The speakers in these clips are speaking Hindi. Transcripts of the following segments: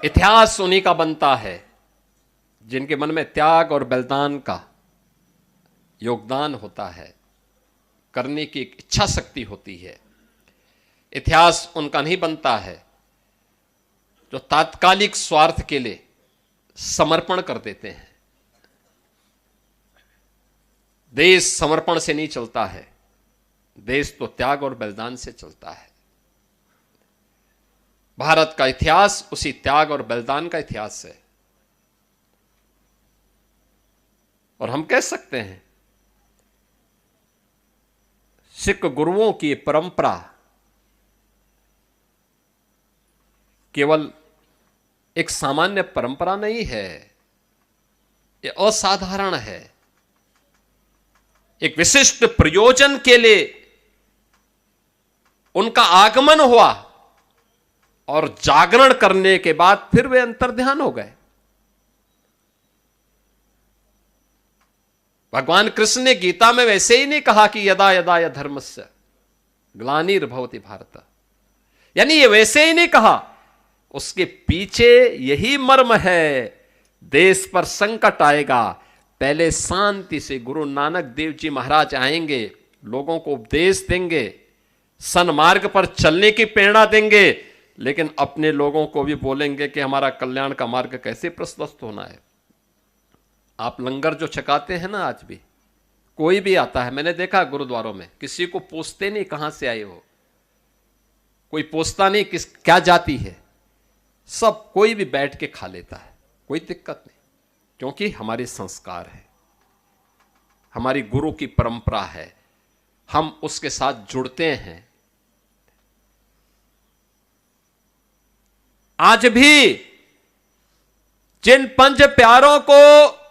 इतिहास उन्हीं का बनता है जिनके मन में त्याग और बलिदान का योगदान होता है, करने की एक इच्छा शक्ति होती है। इतिहास उनका नहीं बनता है जो तात्कालिक स्वार्थ के लिए समर्पण कर देते हैं। देश समर्पण से नहीं चलता है, देश तो त्याग और बलिदान से चलता है। भारत का इतिहास उसी त्याग और बलिदान का इतिहास है। और हम कह सकते हैं सिख गुरुओं की परंपरा केवल एक सामान्य परंपरा नहीं है, यह असाधारण है। एक विशिष्ट प्रयोजन के लिए उनका आगमन हुआ और जागरण करने के बाद फिर वे अंतर्ध्यान हो गए। भगवान कृष्ण ने गीता में वैसे ही नहीं कहा कि यदा यदा य धर्मस्य ग्लानिर्भवति भारत, यानी ये वैसे ही नहीं कहा। उसके पीछे यही मर्म है, देश पर संकट आएगा, पहले शांति से गुरु नानक देव जी महाराज आएंगे, लोगों को उपदेश देंगे, सन्मार्ग पर चलने की प्रेरणा देंगे, लेकिन अपने लोगों को भी बोलेंगे कि हमारा कल्याण का मार्ग कैसे प्रशस्त होना है। आप लंगर जो छकाते हैं ना, आज भी कोई भी आता है, मैंने देखा गुरुद्वारों में, किसी को पूछते नहीं कहां से आए हो, कोई पूछता नहीं किस क्या जाति है, सब कोई भी बैठ के खा लेता है, कोई दिक्कत नहीं, क्योंकि हमारे संस्कार है, हमारी गुरु की परंपरा है, हम उसके साथ जुड़ते हैं। आज भी जिन पंच प्यारों को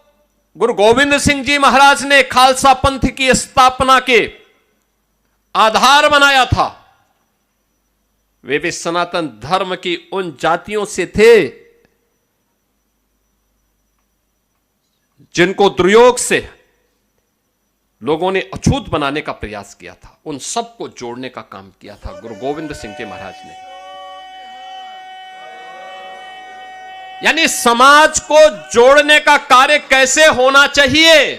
गुरु गोविंद सिंह जी महाराज ने खालसा पंथ की स्थापना के आधार बनाया था, वे भी सनातन धर्म की उन जातियों से थे जिनको दुर्योग से लोगों ने अछूत बनाने का प्रयास किया था। उन सबको जोड़ने का काम किया था गुरु गोविंद सिंह जी महाराज ने। यानी समाज को जोड़ने का कार्य कैसे होना चाहिए,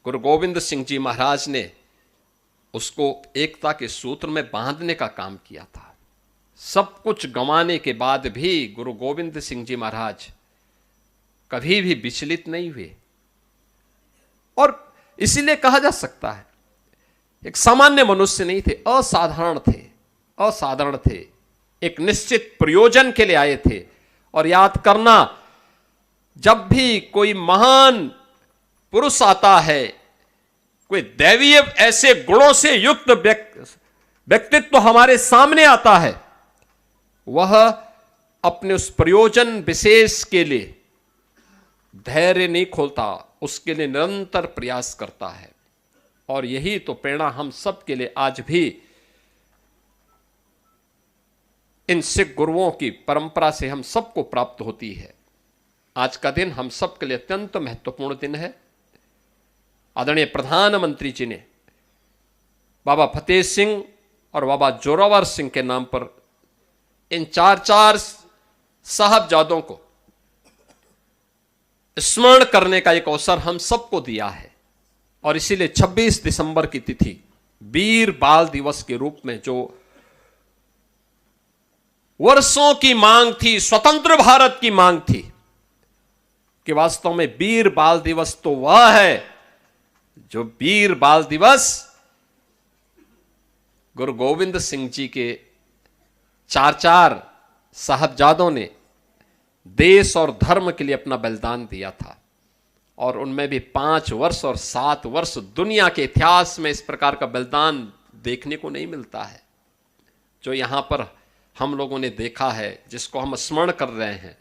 गुरु गोविंद सिंह जी महाराज ने उसको एकता के सूत्र में बांधने का काम किया था। सब कुछ गंवाने के बाद भी गुरु गोविंद सिंह जी महाराज कभी भी विचलित नहीं हुए, और इसीलिए कहा जा सकता है एक सामान्य मनुष्य नहीं थे, असाधारण थे, असाधारण थे, एक निश्चित प्रयोजन के लिए आए थे। और याद करना, जब भी कोई महान पुरुष आता है, कोई दैवीय ऐसे गुणों से युक्त व्यक्तित्व हमारे सामने आता है, वह अपने उस प्रयोजन विशेष के लिए धैर्य नहीं खोलता, उसके लिए निरंतर प्रयास करता है। और यही तो प्रेरणा हम सब के लिए आज भी इन सिख गुरुओं की परंपरा से हम सबको प्राप्त होती है। आज का दिन हम सब के लिए अत्यंत महत्वपूर्ण दिन है। आदरणीय प्रधानमंत्री जी ने बाबा फतेह सिंह और बाबा जोरावर सिंह के नाम पर इन चार साहबजादों को स्मरण करने का एक अवसर हम सबको दिया है। और इसीलिए 26 दिसंबर की तिथि वीर बाल दिवस के रूप में, जो वर्षों की मांग थी, स्वतंत्र भारत की मांग थी, कि वास्तव में वीर बाल दिवस तो वह है जो वीर बाल दिवस गुरु गोविंद सिंह जी के चार साहबजादों ने देश और धर्म के लिए अपना बलिदान दिया था। और उनमें भी 5 वर्ष और 7 वर्ष, दुनिया के इतिहास में इस प्रकार का बलिदान देखने को नहीं मिलता है जो यहां पर हम लोगों ने देखा है, जिसको हम स्मरण कर रहे हैं।